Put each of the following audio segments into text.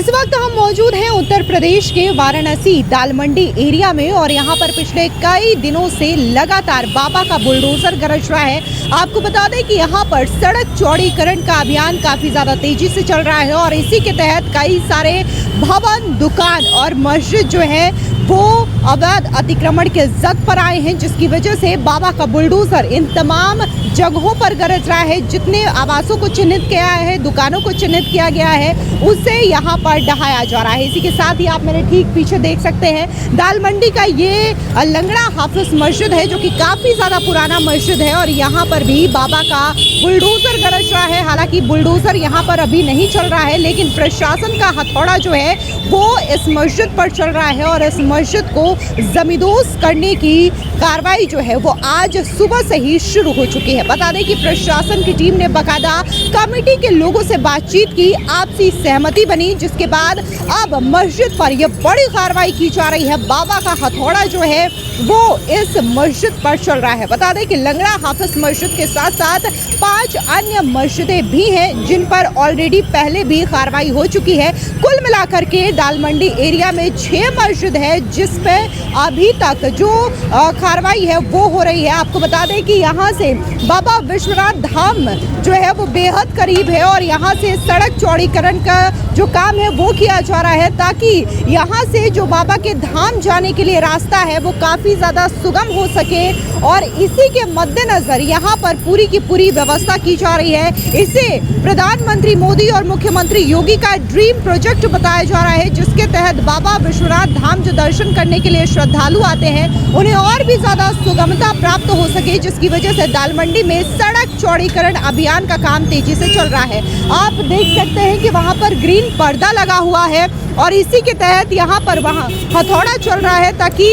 इस वक्त हम मौजूद हैं उत्तर प्रदेश के वाराणसी दालमंडी एरिया में और यहाँ पर पिछले कई दिनों से लगातार बाबा का बुलडोजर गरज रहा है। आपको बता दें कि यहाँ पर सड़क चौड़ीकरण का अभियान काफी ज्यादा तेजी से चल रहा है और इसी के तहत कई सारे भवन, दुकान और मस्जिद जो है वो अवैध अतिक्रमण के जद पर आए हैं, जिसकी वजह से बाबा का बुलडोजर इन तमाम जगहों पर गरज रहा है। जितने आवासों को चिन्हित किया है, दुकानों को चिन्हित किया गया है, उसे यहाँ पर ढहाया जा रहा है। इसी के साथ ही आप मेरे ठीक पीछे देख सकते हैं दालमंडी का ये लंगड़ा हाफिज मस्जिद है, जो कि काफी ज्यादा पुराना मस्जिद है और यहाँ पर भी बाबा का बुलडोजर गरज रहा है। हालांकि बुलडोजर यहाँ पर अभी नहीं चल रहा है, लेकिन प्रशासन का हथौड़ा जो है वो इस मस्जिद पर चल रहा है और इस मस्जिद को जमींदोज करने की कार्रवाई जो है वो आज सुबह से ही शुरू हो चुकी है। बता दें कि प्रशासन की टीम ने बकायदा कमेटी के लोगों से बातचीत की, आपसी सहमति बनी, जिसके बाद अब मस्जिद पर यह बड़ी कार्रवाई की जा रही है। बाबा का हथौड़ा जो है वो इस मस्जिद पर चल रहा है। बता दें कि लंगड़ा हाफिज मस्जिद के साथ साथ 5 अन्य मस्जिदें भी हैं, जिन पर ऑलरेडी पहले भी कार्रवाई हो चुकी है। कुल मिलाकर के दालमंडी एरिया में 6 मस्जिद है, जिस पे अभी तक जो कार्रवाई है वो हो रही है। आपको बता दें कि यहाँ से बाबा विश्वनाथ धाम जो है वो बेहद करीब है और यहाँ से सड़क चौड़ीकरण का जो काम है वो किया जा रहा है, ताकि यहाँ से जो बाबा के धाम जाने के लिए रास्ता है वो काफ़ी ज़्यादा सुगम हो सके। और इसी के मद्देनज़र यहाँ पर पूरी की पूरी व्यवस्था की जा रही है। इसे प्रधानमंत्री मोदी और मुख्यमंत्री योगी का ड्रीम प्रोजेक्ट बताया जा रहा है, जिसके तहत बाबा विश्वनाथ धाम जो दर्शन करने के लिए श्रद्धालु आते हैं उन्हें और भी ज़्यादा सुगमता प्राप्त हो सके, जिसकी वजह से दालमंडी में सड़क चौड़ीकरण अभियान का काम तेजी से चल रहा है। आप देख सकते हैं कि वहाँ पर ग्रीन पर्दा लगा हुआ है और इसी के तहत यहाँ पर वहाँ हथौड़ा चल रहा है, ताकि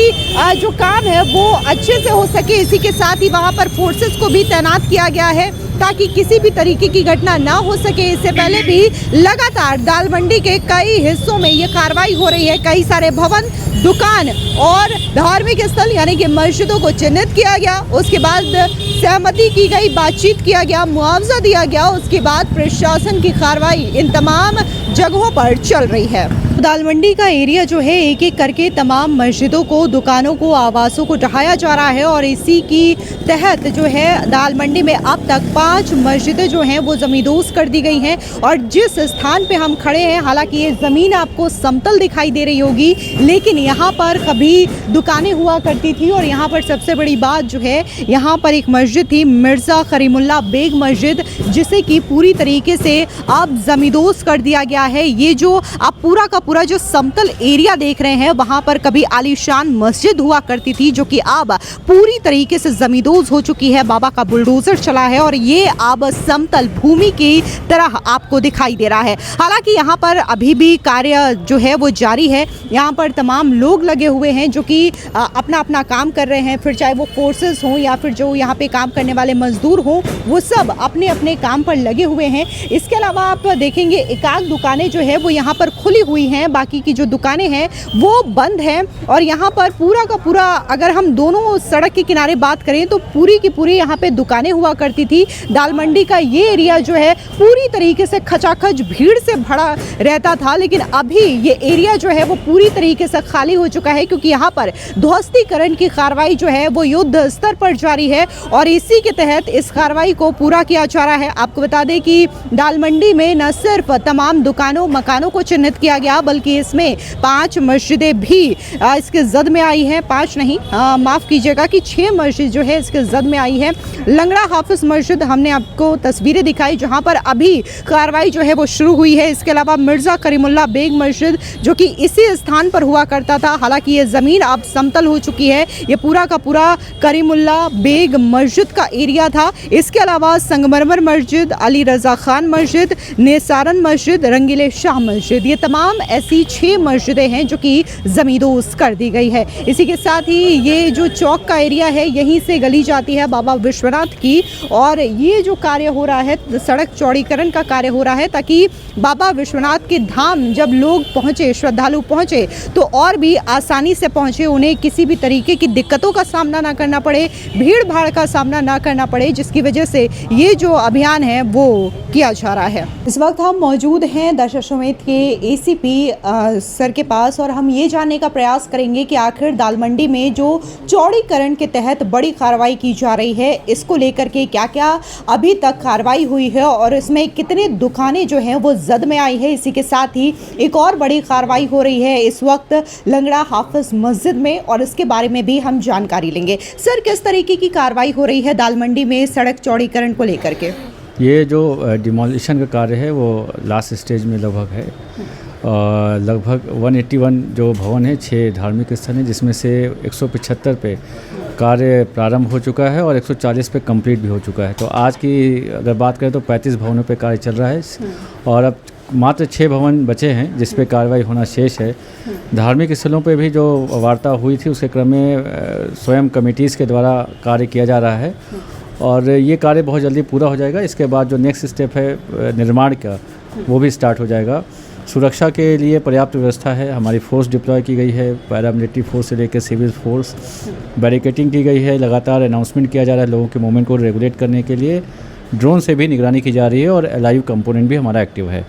जो काम है वो अच्छे से हो सके। इसी के साथ ही वहाँ पर फोर्सेस को भी तैनात किया गया है, ताकि किसी भी तरीके की घटना ना हो सके। इससे पहले भी लगातार दालमंडी के कई हिस्सों में ये कार्रवाई हो रही है। कई सारे भवन, दुकान और धार्मिक स्थल यानी कि मस्जिदों को चिन्हित किया गया, उसके बाद सहमति की गई, बातचीत किया गया, मुआवजा दिया गया, उसके बाद प्रशासन की कार्रवाई इन तमाम जगहों पर चल रही है। दालमंडी का एरिया जो है एक एक करके तमाम मस्जिदों को, दुकानों को, आवासों को ढहाया जा रहा है और इसी की तहत जो है दालमंडी में अब तक 5 मस्जिदें जो हैं वो जमींदोज कर दी गई हैं। और जिस स्थान पे हम खड़े हैं, हालांकि ये ज़मीन आपको समतल दिखाई दे रही होगी, लेकिन यहाँ पर कभी दुकानें हुआ करती थी और यहाँ पर सबसे बड़ी बात जो है, यहाँ पर एक मस्जिद थी मिर्ज़ा करीमुल्लाह बेग मस्जिद, जिसे कि पूरी तरीके से अब जमींदोज कर दिया गया है। ये जो आप पूरा जो समतल एरिया देख रहे हैं, वहाँ पर कभी आलीशान मस्जिद हुआ करती थी, जो कि अब पूरी तरीके से जमींदोज हो चुकी है। बाबा का बुलडोजर चला है और ये अब समतल भूमि की तरह आपको दिखाई दे रहा है। हालांकि यहाँ पर अभी भी कार्य जो है वो जारी है। यहाँ पर तमाम लोग लगे हुए हैं जो कि अपना अपना काम कर रहे हैं, फिर चाहे वो फोर्सेस हों या फिर जो यहाँ पे काम करने वाले मजदूर हों, वो सब अपने अपने काम पर लगे हुए हैं। इसके अलावा आप देखेंगे एकाध दुकानें जो है वो यहाँ पर खुली हुई हैं, बाकी की जो दुकानें हैं वो बंद हैं। और यहाँ पर पूरा का पूरा, अगर हम दोनों सड़क के किनारे बात करें तो पूरी की पूरी यहाँ पे दुकानें हुआ करती थी। दालमंडी का ये एरिया जो है पूरी तरीके से खचाखच भीड़ से भरा रहता था, लेकिन अभी ये एरिया जो है वो पूरी तरीके से खाली हो चुका है, क्योंकि यहाँ पर ध्वस्तीकरण की कार्रवाई जो है वो युद्ध स्तर पर जारी है और इसी के तहत इस कार्रवाई को पूरा किया जा रहा है। आपको बता दें कि दालमंडी में न सिर्फ तमाम दुकानों, मकानों को चिन्हित किया गया, बल्कि इसमें 5 मस्जिदें भी इसके जद में आई हैं। 5 नहीं, माफ़ कीजिएगा कि 6 मस्जिद जो है इसके जद में आई है। लंगड़ा हाफिज मस्जिद हमने आपको तस्वीरें दिखाई, जहां पर अभी कार्रवाई जो है वो शुरू हुई है। इसके अलावा मिर्ज़ा करीमुल्लाह बेग मस्जिद, जो कि इसी स्थान पर हुआ करता था, हालांकि ये ज़मीन अब समतल हो चुकी है। ये पूरा का पूरा करीमुल्लाह बेग मस्जिद का एरिया था। इसके अलावा संगमरमर मस्जिद, अली रज़ा खान मस्जिद, नेसारन मस्जिद, रंगीले शाह मस्जिद, ये तमाम ऐसी 6 मस्जिदें हैं जो कि जमींदोज कर दी गई है। इसी के साथ ही ये जो चौक का एरिया है, यहीं से गली जाती है बाबा विश्वनाथ की, और ये जो कार्य हो रहा है, सड़क चौड़ीकरण का कार्य हो रहा है, ताकि बाबा विश्वनाथ के धाम जब लोग पहुँचे, श्रद्धालु पहुँचे, तो और भी आसानी से पहुँचे, उन्हें किसी भी तरीके की दिक्कतों का सामना ना करना पड़े, भीड़ भाड़ का सामना ना करना पड़े, जिसकी वजह से ये जो अभियान है वो किया जा रहा है। इस वक्त हम मौजूद हैं दशाश्वमेध के एसीपी सर के पास और हम ये जानने का प्रयास करेंगे कि आखिर दाल मंडी में जो चौड़ीकरण के तहत बड़ी कार्रवाई की जा रही है, इसको लेकर के क्या क्या अभी तक कार्रवाई हुई है और इसमें कितने दुकानें जो हैं वो जद में आई है। इसी के साथ ही एक और बड़ी कार्रवाई हो रही है इस वक्त लंगड़ा हाफिज मस्जिद में और इसके बारे में भी हम जानकारी लेंगे। सर, किस तरीके की कार्रवाई हो रही है दाल मंडी में सड़क चौड़ीकरण को लेकर के? ये जो डिमोलिशन का कार्य है वो लास्ट स्टेज में लगभग है। लगभग 181 जो भवन है, 6 धार्मिक स्थल हैं, जिसमें से 175 पे कार्य प्रारंभ हो चुका है और 140 पे कंप्लीट भी हो चुका है। तो आज की अगर बात करें तो 35 भवनों पे कार्य चल रहा है और अब मात्र 6 भवन बचे हैं जिस पे कार्रवाई होना शेष है। धार्मिक स्थलों पे भी जो वार्ता हुई थी उसके क्रम में स्वयं कमेटीज़ के द्वारा कार्य किया जा रहा है और ये कार्य बहुत जल्दी पूरा हो जाएगा। इसके बाद जो नेक्स्ट स्टेप है निर्माण का, वो भी स्टार्ट हो जाएगा। सुरक्षा के लिए पर्याप्त व्यवस्था है, हमारी फोर्स डिप्लॉय की गई है, पैरामिलिट्री फोर्स से लेकर सिविल फोर्स, बैरिकेटिंग की गई है, लगातार अनाउंसमेंट किया जा रहा है लोगों के मूवमेंट को रेगुलेट करने के लिए, ड्रोन से भी निगरानी की जा रही है और लाइव कंपोनेंट भी हमारा एक्टिव है।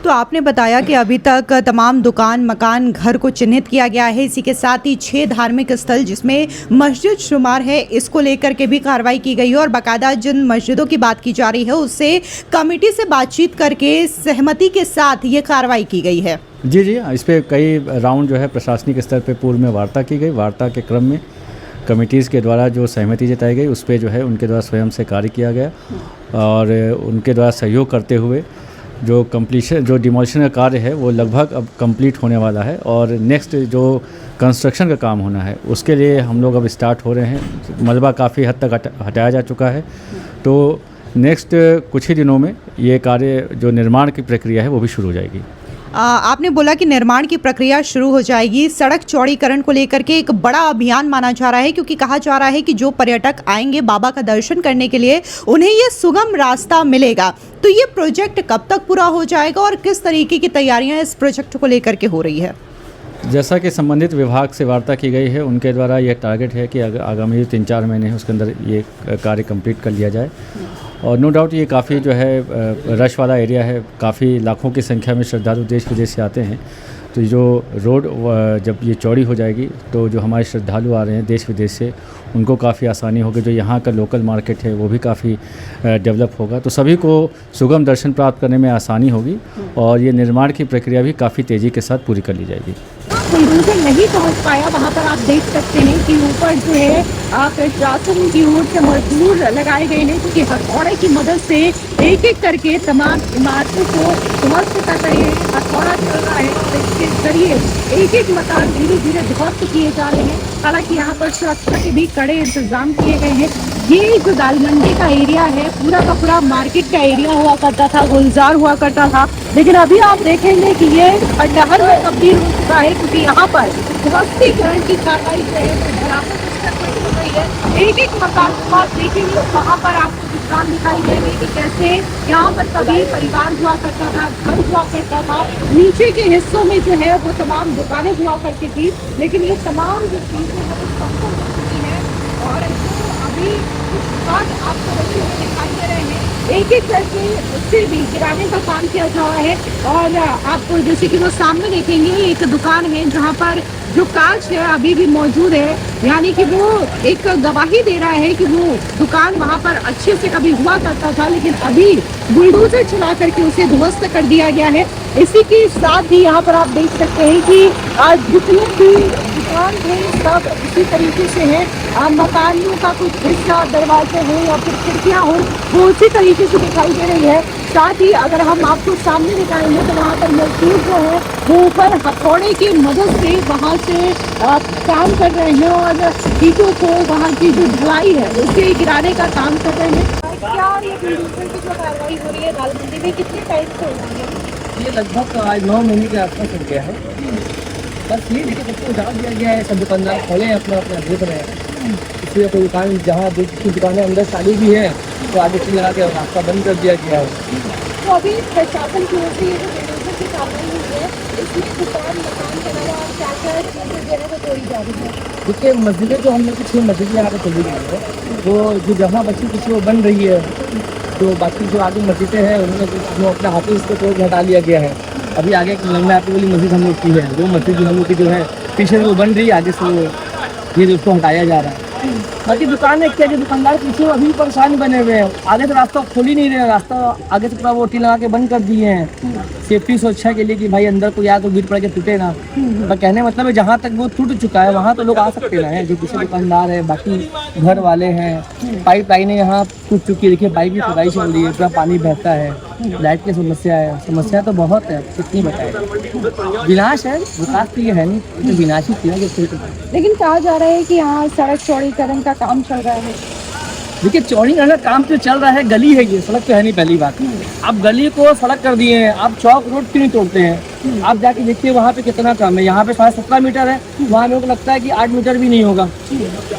तो आपने बताया कि अभी तक तमाम दुकान, मकान, घर को चिन्हित किया गया है। इसी के साथ ही 6 धार्मिक स्थल जिसमें मस्जिद शुमार है, इसको लेकर के भी कार्रवाई की गई है और बाकायदा जिन मस्जिदों की बात की जा रही है उससे कमेटी से बातचीत करके सहमति के साथ ये कार्रवाई की गई है। जी, इस पर कई राउंड जो है प्रशासनिक स्तर पर पूर्व में वार्ता की गई। वार्ता के क्रम में कमिटीज़ के द्वारा जो सहमति जताई गई उस पर जो है उनके द्वारा स्वयं से कार्य किया गया और उनके द्वारा सहयोग करते हुए जो डिमोलिशन का कार्य है वो लगभग अब कंप्लीट होने वाला है और नेक्स्ट जो कंस्ट्रक्शन का काम होना है उसके लिए हम लोग अब स्टार्ट हो रहे हैं। मलबा काफ़ी हद तक हटाया जा चुका है, तो नेक्स्ट कुछ ही दिनों में ये कार्य जो निर्माण की प्रक्रिया है वो भी शुरू हो जाएगी। आपने बोला कि निर्माण की प्रक्रिया शुरू हो जाएगी। सड़क चौड़ीकरण को लेकर के एक बड़ा अभियान माना जा रहा है क्योंकि कहा जा रहा है कि जो पर्यटक आएंगे बाबा का दर्शन करने के लिए उन्हें ये सुगम रास्ता मिलेगा। तो ये प्रोजेक्ट कब तक पूरा हो जाएगा और किस तरीके की तैयारियां इस प्रोजेक्ट को लेकर के हो रही है? जैसा कि संबंधित विभाग से वार्ता की गई है, उनके द्वारा यह टारगेट है कि आगामी 3-4 महीने हैं उसके अंदर ये कार्य कंप्लीट कर लिया जाए और नो डाउट ये काफ़ी जो है रश वाला एरिया है, काफ़ी लाखों की संख्या में श्रद्धालु देश विदेश से आते हैं। तो जो रोड जब ये चौड़ी हो जाएगी तो जो हमारे श्रद्धालु आ रहे हैं देश विदेश से उनको काफ़ी आसानी होगी। जो यहाँ का लोकल मार्केट है वो भी काफ़ी डेवलप होगा, तो सभी को सुगम दर्शन प्राप्त करने में आसानी होगी और ये निर्माण की प्रक्रिया भी काफ़ी तेज़ी के साथ पूरी कर ली जाएगी। बुलडोजर नहीं पहुंच पाया, वहाँ पर आप देख सकते हैं कि ऊपर जो है प्रशासन की ओर से मजदूर लगाए गए हैं क्योंकि हथौड़े की मदद से एक एक करके तमाम इमारतों को ध्वस्त कर रहे हैं। हथौड़ा चल रहा है और इसके जरिए एक एक मकान धीरे धीरे ध्वस्त किए जा रहे हैं। हालांकि यहाँ पर सुरक्षा के भी कड़े इंतजाम किए गए हैं। ये जो दाल मंडी का एरिया है पूरा का पूरा मार्केट का एरिया हुआ करता था, गुलजार हुआ करता था, लेकिन अभी आप देखेंगे कि ये खंडहर में तब्दील हो चुका है क्योंकि यहाँ पर ध्वस्तीकरण की कार्रवाई जो है एक एक मकान को आप देखेंगे वहाँ पर आपको दुकान दिखाई देगी कि कैसे यहाँ पर कभी परिवार हुआ करता था, घर हुआ करता था, नीचे के हिस्सों में जो है वो तमाम दुकानें हुआ करती थी, लेकिन ये तमाम जो चीजें हैं वो संभव हो चुकी है और अभी कुछ दुकान आपको रखे हुए दिखाई दे रहे हैं। एक एक करके उससे भी गिराने का काम किया जा रहा है और आपको जैसे कि वो सामने देखेंगे एक दुकान है जहाँ पर जो कांच है अभी भी मौजूद है, यानी कि वो एक गवाही दे रहा है कि वो दुकान वहाँ पर अच्छे से कभी हुआ करता था लेकिन अभी बुलडोजर चला करके उसे ध्वस्त कर दिया गया है। इसी के साथ ही यहाँ पर आप देख सकते हैं कि आज जितने भी दुकान थे सब इसी तरीके से है। मकानों का कुछ हिस्सा, दरवाजे हो या फिर खिड़कियाँ हो वो उसी तरीके से दिखाई दे रही है। साथ ही अगर हम आपको सामने दिखाएंगे तो वहाँ पर मजदूर जो है वो ऊपर हथौड़े की मदद से वहाँ से काम कर रहे हैं और ईंटों को वहाँ की जो ढलाई है उसे गिराने का काम कर रहे हैं। क्या ये बुलडोजर की जो कार्रवाई हो रही है दाल मंडी में कितने टाइम से हो रही है? ये लगभग आज 9 महीने के आसपास हो गया है। बस ये देखिए सबको उतार दिया गया है, सब दुकानदार खोले हैं अपना अपना देख रहे हैं। इसलिए कोई दुकान जहाँ दुकानें अंदर चालू भी है तो आगे से लगा के रास्ता बंद कर दिया गया है। तो अभी प्रशासन की ओर से ये जो बुलडोजर की कार्रवाई हुई है इसमें दुकान, मकान के अलावा क्या क्या चीजें जो है वो तोड़ी जा रही है? देखिए मस्जिदें जो हम लोग की 6 मस्जिदें यहाँ पे खुली गई है वो जो जहाँ बची किसी वो बन रही है तो बाकी जो आगे मस्जिदें हैं उन्होंने जो अपने हाथों इसको तोड़ के हटा लिया गया है। अभी आगे एक लंबा आपकी वाली मस्जिद हम लोग की है, वो मस्जिद जो हम लोग की जो है पीछे से वो बन रही है, आगे से वो ये जो उसको हटाया जा रहा है। बाकी दुकान है क्या, जो दुकानदार पीछे अभी परेशान बने हुए हैं, आगे से रास्ता खोल ही नहीं रहे हैं, रास्ता आगे से पूरा वो टी लगा के बंद कर दिए हैं सेफ्टी सुरक्षा के लिए कि भाई अंदर को या तो गिर पड़ के टूटे ना। पर कहने मतलब है जहाँ तक वो टूट चुका है वहाँ तो लोग आ सकते ना है, जो पीछे दुकानदार है, बाकी घर वाले हैं। पाइप लाइनें यहाँ टूट चुकी है, देखिए पाइप की खुदाई चल रही है, पूरा पानी बहता है, लाइट की समस्या है, समस्या तो बहुत है, कितनी बताए। विनाश है, विकास तो ये है नहीं, तो विनाश ही किया गया। लेकिन कहा जा रहा है कि यहाँ सड़क चौड़ीकरण का काम चल रहा है। देखिए चौड़ीकरण का काम तो चल रहा है, गली है ये, सड़क तो है नहीं। पहली बात आप गली को सड़क कर दिए हैं, आप चौक रोड क्यों नहीं तोड़ते हैं? आप जाके देखिए वहाँ पे कितना काम है, यहाँ पे 17.5 मीटर है, वहाँ मेरे को लगता है कि 8 मीटर भी नहीं होगा।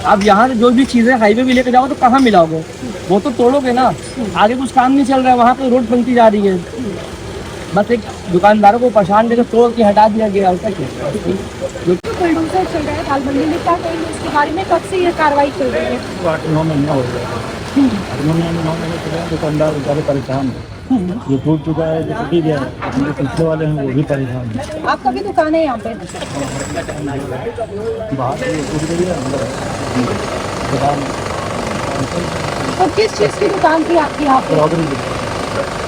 आप यहाँ से जो भी चीज़ें हाईवे भी लेकर जाओ तो कहाँ मिलाओगे, वो तो तोड़ोगे ना। आगे कुछ काम नहीं चल रहा है, वहाँ पे रोड बनती जा रही है, बस एक दुकानदारों को परेशान करके तोड़ के हटा दिया गया। ऐसा क्या बुलडोजर चल रहा है दालमंडी में, क्या कहेंगे इसके बारे में, कब से ये कार्रवाई चल रही है? 8-9 महीना हो गया। 9 महीने से दुकानदार ज़्यादा परेशान है, जो टूट चुका है जो टूट ही गया है, जो पिछले वाले हैं वो भी परेशान है। आपका भी दुकान है यहाँ पे? बाहर से टूट गई है, अंदर दुकान तो किस चीज़ की दुकान थी आपकी यहाँ पे? क्रॉकरी की।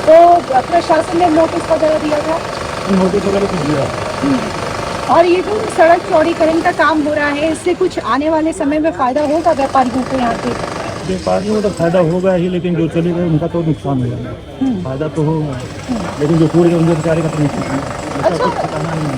तो प्रशासन ने नोटिस वगैरह दिया था? नोटिस वगैरह कुछ दिया। और ये जो सड़क चौड़ीकरण का काम हो रहा है, इससे कुछ आने वाले समय में फायदा होगा व्यापारियों को यहाँ पे? व्यापारियों को तो फायदा होगा ही, लेकिन जो चले गए उनका तो नुकसान हो जाएगा। फायदा तो होगा, लेकिन जो टूट गए उनके बेचारे का तो नुकसान है। ऐसा कुछ पता नहीं है।